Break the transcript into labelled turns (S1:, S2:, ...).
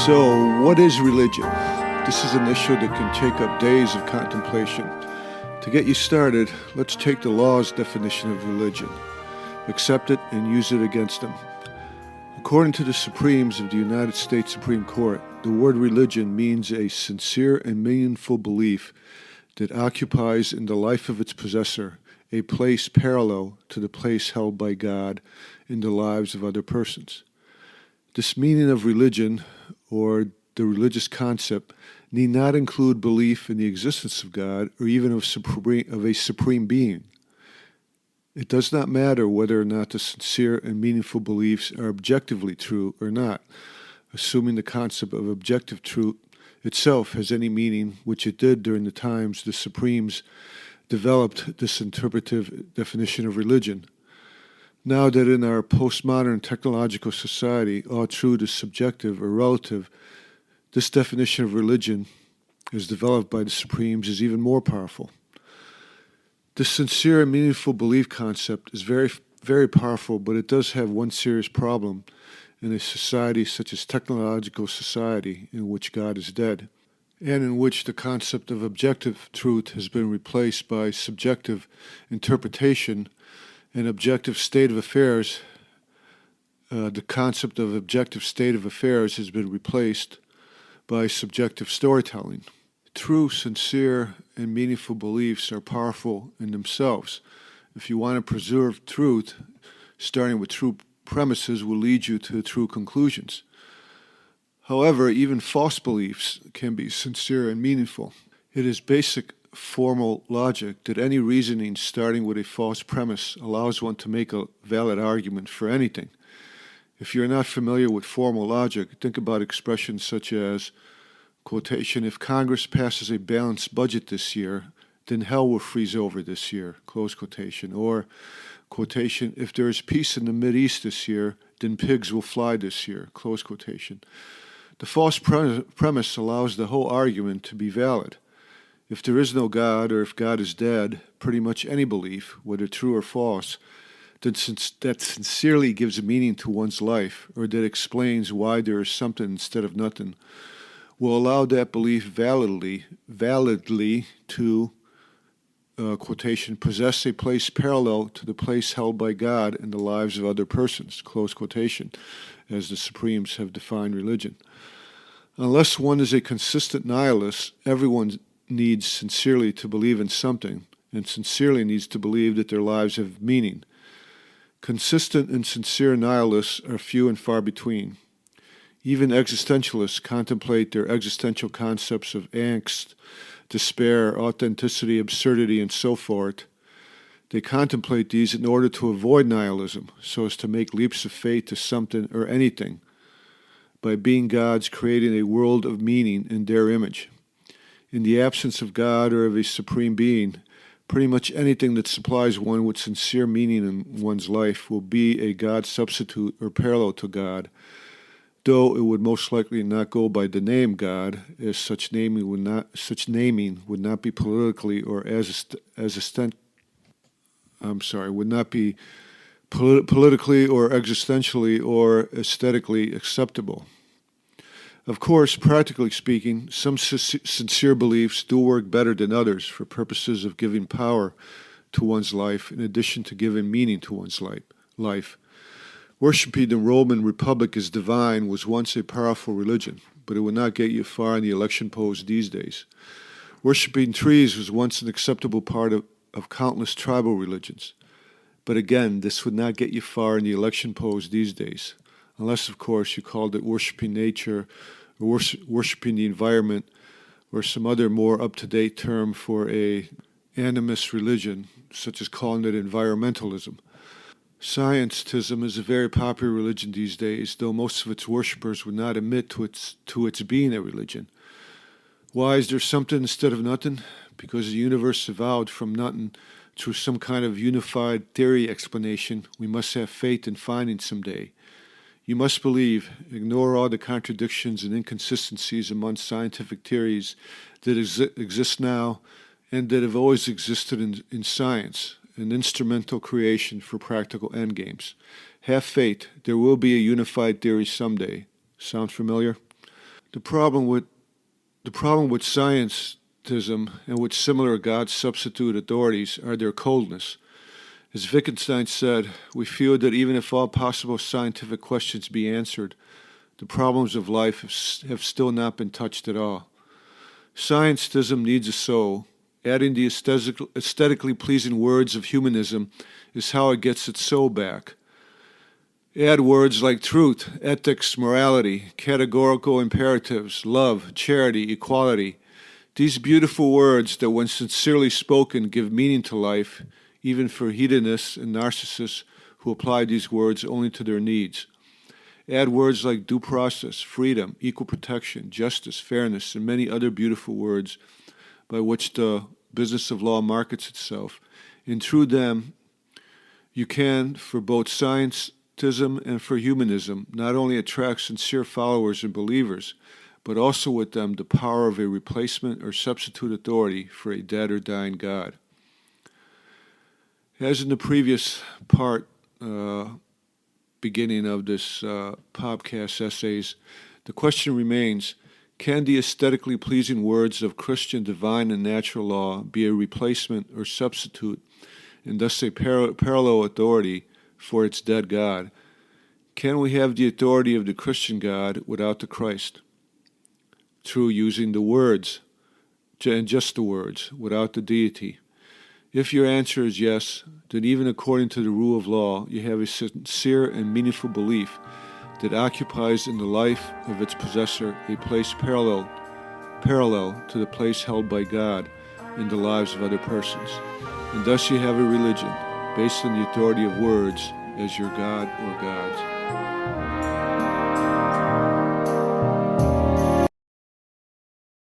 S1: So, what is religion? This is an issue that can take up days of contemplation. To get you started, let's take the law's definition of religion, accept it, and use it against them. According to the Supremes of the United States Supreme Court, the word religion means a sincere and meaningful belief that occupies in the life of its possessor a place parallel to the place held by God in the lives of other persons. This meaning of religion, or the religious concept, need not include belief in the existence of God or even of a supreme being. It does not matter whether or not the sincere and meaningful beliefs are objectively true or not, assuming the concept of objective truth itself has any meaning, which it did during the times the Supremes developed this interpretive definition of religion. Now that in our postmodern technological society all truth is subjective or relative, this definition of religion, as developed by the Supremes, is even more powerful. The sincere and meaningful belief concept is very, very powerful, but it does have one serious problem in a society such as technological society, in which God is dead, and in which the concept of objective truth has been replaced by subjective interpretation and objective state of affairs. The concept of objective state of affairs has been replaced by subjective storytelling. True, sincere, and meaningful beliefs are powerful in themselves. If you want to preserve truth, starting with true premises will lead you to true conclusions. However, even false beliefs can be sincere and meaningful. It is basic formal logic that any reasoning starting with a false premise allows one to make a valid argument for anything. If you're not familiar with formal logic, think about expressions such as, quotation, if Congress passes a balanced budget this year, then hell will freeze over this year, close quotation. Or, quotation, if there is peace in the Mideast this year, then pigs will fly this year, close quotation. The false premise allows the whole argument to be valid. If there is no God, or if God is dead, pretty much any belief, whether true or false, that sincerely gives a meaning to one's life, or that explains why there is something instead of nothing, will allow that belief validly to, quotation, possess a place parallel to the place held by God in the lives of other persons, close quotation, as the Supremes have defined religion. Unless one is a consistent nihilist, everyone needs sincerely to believe in something, and sincerely needs to believe that their lives have meaning. Consistent and sincere nihilists are few and far between. Even existentialists contemplate their existential concepts of angst, despair, authenticity, absurdity, and so forth. They contemplate these in order to avoid nihilism, so as to make leaps of faith to something or anything, by being gods creating a world of meaning in their image. In the absence of God or of a supreme being, pretty much anything that supplies one with sincere meaning in one's life will be a God substitute or parallel to God, though it would most likely not go by the name God, as such naming would not be politically or would not be politically or existentially or aesthetically acceptable. Of course, practically speaking, some sincere beliefs do work better than others for purposes of giving power to one's life in addition to giving meaning to one's life. Worshipping the Roman Republic as divine was once a powerful religion, but it would not get you far in the election polls these days. Worshipping trees was once an acceptable part of countless tribal religions, but again, this would not get you far in the election polls these days, unless, of course, you called it worshipping nature or worshipping the environment or some other more up-to-date term for a animist religion, such as calling it environmentalism. Scientism is a very popular religion these days, though most of its worshippers would not admit to its being a religion. Why is there something instead of nothing? Because the universe evolved from nothing through some kind of unified theory explanation we must have faith in finding someday. You must believe, ignore all the contradictions and inconsistencies among scientific theories that exist now and that have always existed in science, an instrumental creation for practical endgames. Have faith, there will be a unified theory someday. Sound familiar? The problem with scientism and with similar God substitute authorities are their coldness. As Wittgenstein said, we feel that even if all possible scientific questions be answered, the problems of life have still not been touched at all. Scientism needs a soul. Adding the aesthetically pleasing words of humanism is how it gets its soul back. Add words like truth, ethics, morality, categorical imperatives, love, charity, equality. These beautiful words that, when sincerely spoken, give meaning to life, even for hedonists and narcissists who apply these words only to their needs. Add words like due process, freedom, equal protection, justice, fairness, and many other beautiful words by which the business of law markets itself. And through them, you can, for both scientism and for humanism, not only attract sincere followers and believers, but also with them the power of a replacement or substitute authority for a dead or dying God. As in the previous beginning of this podcast essays, the question remains, can the aesthetically pleasing words of Christian divine and natural law be a replacement or substitute, and thus a parallel authority for its dead God? Can we have the authority of the Christian God without the Christ? Through using the words, and just the words, without the deity. If your answer is yes, then even according to the rule of law, you have a sincere and meaningful belief that occupies in the life of its possessor a place parallel to the place held by God in the lives of other persons. And thus you have a religion based on the authority of words as your God or gods.